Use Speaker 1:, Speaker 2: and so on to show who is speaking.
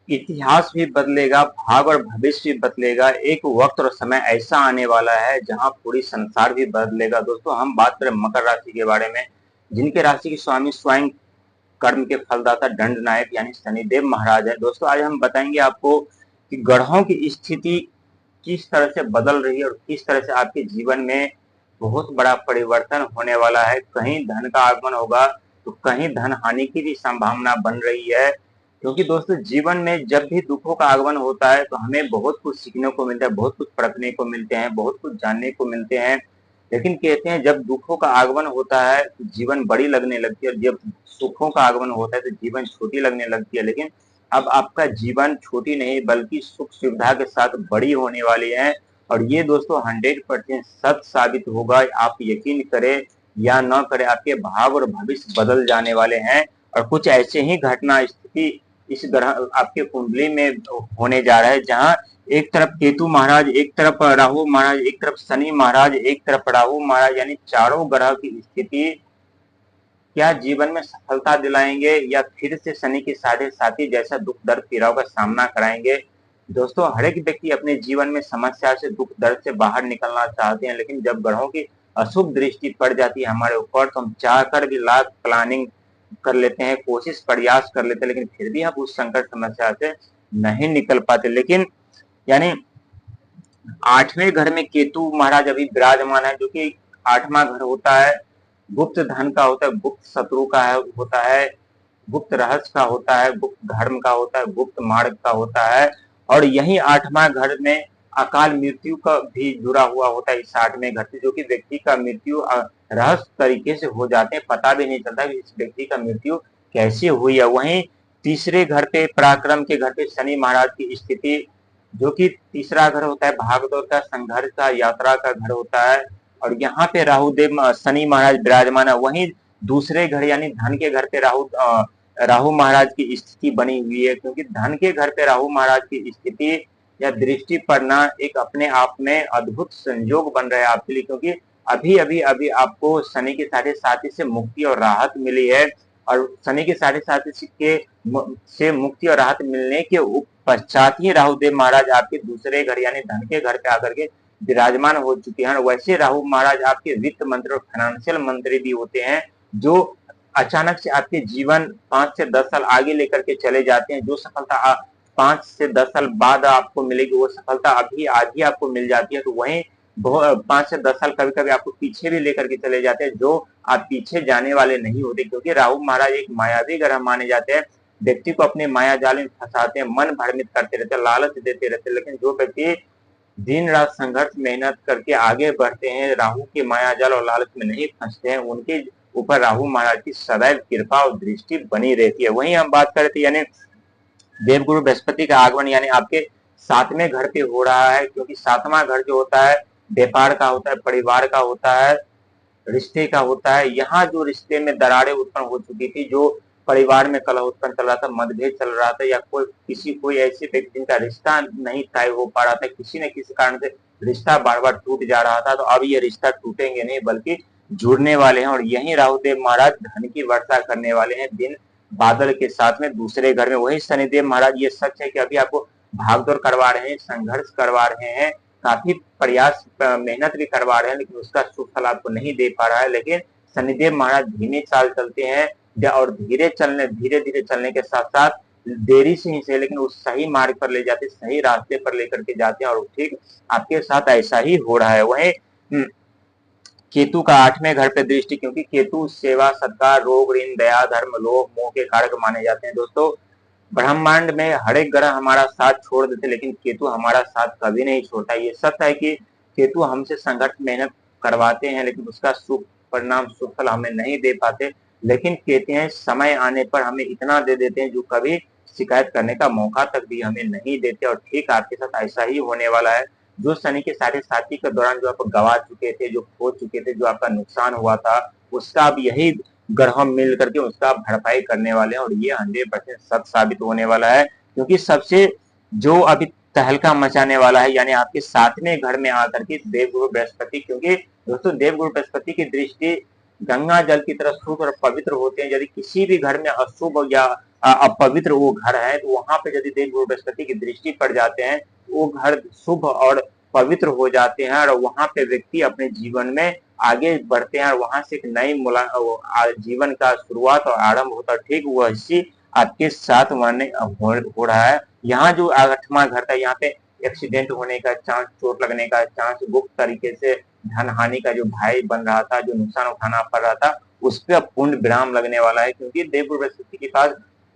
Speaker 1: इतिहास भी बदलेगा, भाग और भविष्य भी बदलेगा। एक वक्त और समय ऐसा आने वाला है जहां पूरी संसार भी बदलेगा। दोस्तों हम बात करें मकर राशि के बारे में, जिनके राशि के स्वामी स्वयं कर्म के फलदाता दंड नायक यानी शनिदेव महाराज है। दोस्तों आज हम बताएंगे आपको कि ग्रहों की स्थिति किस तरह से बदल रही है और किस तरह से आपके जीवन में बहुत बड़ा परिवर्तन होने वाला है। कहीं धन का आगमन होगा तो कहीं धन हानि की भी संभावना बन रही है। क्योंकि दोस्तों जीवन में जब भी दुखों का आगमन होता है तो हमें बहुत कुछ सीखने को मिलता है, बहुत कुछ परखने को मिलते हैं, बहुत कुछ जानने को मिलते हैं। लेकिन कहते हैं जब दुखों का आगमन होता है तो जीवन बड़ी लगने लगती है, और जब सुखों का आगमन होता है तो जीवन छोटी लगने लगती है। लेकिन अब आपका जीवन छोटी नहीं बल्कि सुख सुविधा के साथ बड़ी होने वाली है, और ये दोस्तों 100% सच साबित होगा। आप यकीन करें या न करें, आपके भाग और भविष्य बदल जाने वाले हैं। और कुछ ऐसे ही घटना स्थिति इस ग्रह आपके कुंडली में होने जा रहा है, जहां एक तरफ केतु महाराज, एक तरफ राहु महाराज, एक तरफ शनि महाराज, एक तरफ राहु महाराज, यानी चारों ग्रह की स्थिति क्या जीवन में सफलता दिलाएंगे या फिर से शनि के साढ़े साथी जैसा दुख दर्द पीड़ाओं का सामना कराएंगे। दोस्तों हर एक व्यक्ति अपने जीवन में समस्या से दुख दर्द से बाहर निकलना चाहते हैं, लेकिन जब ग्रहों की अशुभ दृष्टि पड़ जाती है हमारे ऊपर तो हम चाहकर भी लाख प्लानिंग कर लेते हैं, कोशिश प्रयास कर लेते हैं, लेकिन फिर भी हम उस संकट समस्या से नहीं निकल पाते। लेकिन यानी 8वें घर में केतु महाराज अभी विराजमान है, जो कि 8वां घर होता है गुप्त धन का, होता है गुप्त शत्रु का होता है, गुप्त रहस्य का होता है, गुप्त धर्म का होता है, गुप्त मार्ग का होता है। और यही 8वां घर में अकाल मृत्यु का भी जुड़ा हुआ होता है इस 8वें घर से, जो कि व्यक्ति का मृत्यु रहस्य तरीके से हो जाते हैं, पता भी नहीं चलता कि इस व्यक्ति का मृत्यु कैसे हुई है। वहीं तीसरे घर पे पराक्रम के घर पे शनि महाराज की स्थिति, जो कि तीसरा घर होता है भागदौड़ का, संघर्ष का, यात्रा का घर होता है। और यहाँ पे राहुदेव शनि महाराज विराजमान है। वहीं दूसरे घर यानी धन के घर पे राहु महाराज की स्थिति बनी हुई है, क्योंकि धन के घर पे राहु महाराज की स्थिति या दृष्टि पड़ना एक अपने आप में अद्भुत संयोग बन रहा है आपके लिए, क्योंकि अभी अभी अभी आपको शनि के साढ़े साथी से मुक्ति और राहत मिली है। और शनि के साढ़े साथी के से मुक्ति और राहत मिलने के पश्चात ही राहुदेव महाराज आपके दूसरे घर यानी धन के घर पे आकर के विराजमान हो चुके हैं। वैसे राहु महाराज आपके वित्त मंत्री और फाइनेंशियल मंत्री भी होते हैं, जो अचानक से आपके जीवन 5 से 10 साल आगे लेकर के चले जाते हैं। जो सफलता 5 से 10 साल बाद आपको मिलेगी वो सफलता अभी आज ही आपको मिल जाती है। तो वहीं 5 से 10 साल कभी कभी आपको पीछे भी लेकर के चले जाते हैं, जो आप पीछे जाने वाले नहीं होते, क्योंकि राहु महाराज एक मायावी ग्रह माने जाते हैं। व्यक्ति को अपने माया जाल में फंसाते हैं, मन भ्रमित करते रहते हैं, लालच देते रहते हैं। लेकिन जो व्यक्ति दिन रात संघर्ष मेहनत करके आगे बढ़ते हैं, राहु के माया जाल और लालच में नहीं फंसते हैं, उनके ऊपर राहु महाराज की सदैव कृपा और दृष्टि बनी रहती है। वहीं हम बात करते यानी देवगुरु बृहस्पति का आगमन यानी आपके 7वें घर पे हो रहा है, क्योंकि 7वां घर जो होता है व्यापार का होता है, परिवार का होता है, रिश्ते का होता है। यहाँ जो रिश्ते में दरारें उत्पन्न हो चुकी थी, जो परिवार में कलह उत्पन्न चल रहा था, मतभेद चल रहा था, या कोई ऐसे व्यक्ति जिनका रिश्ता नहीं तय हो पा रहा था, किसी न किसी कारण से रिश्ता बार बार टूट जा रहा था, तो अब ये रिश्ता टूटेंगे नहीं बल्कि जुड़ने वाले हैं। और यही राहुदेव महाराज धन की वर्षा करने वाले हैं दिन बादल के साथ में दूसरे घर में। वही शनिदेव महाराज, ये सच है कि अभी आपको भागदौड़ करवा रहे हैं, संघर्ष करवा रहे हैं, काफी प्रयास मेहनत भी करवा रहे हैं, लेकिन उसका शुभ फल आपको नहीं दे पा रहा है। लेकिन शनिदेव महाराज धीमे चाल चलते हैं, और धीरे धीरे चलने के साथ साथ देरी से ही सही लेकिन उस सही मार्ग पर ले जाते, सही रास्ते पर लेकर के जाते हैं। और ठीक आपके साथ ऐसा ही हो रहा है। वही केतु का 8वें घर पे दृष्टि, क्योंकि केतु सेवा, सत्कार, रोग, ऋण, दया, धर्म, लोभ, मोह के कारक माने जाते हैं। दोस्तों ब्रह्मांड में हर एक ग्रह हमारा साथ छोड़ देते, लेकिन केतु हमारा साथ कभी नहीं छोड़ता। ये सत्य है कि केतु हमसे संघर्ष मेहनत करवाते हैं, लेकिन उसका शुभ परिणाम, शुभ फल हमें नहीं दे पाते। लेकिन कहते हैं समय आने पर हमें इतना दे देते हैं जो कभी शिकायत करने का मौका तक भी हमें नहीं देते। और ठीक आपके साथ ऐसा ही होने वाला है। जो शनि के साढ़े साथी के दौरान जो आप गवा चुके थे, जो खो चुके थे, जो आपका नुकसान हुआ था, उसका अब यही ग्रह मिल करके उसका भरपाई करने वाले हैं। और ये 100% सच साबित होने वाला है, क्योंकि सबसे जो अभी तहलका मचाने वाला है यानी आपके 7वें घर में आकर के देवगुरु बृहस्पति, क्योंकि दोस्तों देवगुरु बृहस्पति की दृष्टि गंगा जल की तरह शुद्ध और पवित्र होते हैं। यदि किसी भी घर में अशुभ या अपवित्र वो घर है, तो वहां पे यदि देव गुरु बृहस्पति की दृष्टि पड़ जाते हैं, वो घर शुभ और पवित्र हो जाते हैं और वहां पे व्यक्ति अपने जीवन में आगे बढ़ते हैं और वहां से एक नई जीवन का शुरुआत और आरंभ होता है। ठीक वैसी आपके साथ हो रहा है। यहाँ जो 8वां घर था, यहाँ पे एक्सीडेंट होने का चांस, चोट लगने का चांस, गुप्त तरीके से धन हानि का जो भय बन रहा था, जो नुकसान उठाना पड़ रहा था, उस पर अब पूर्ण विराम लगने वाला है, क्योंकि देव बृहस्पति के पास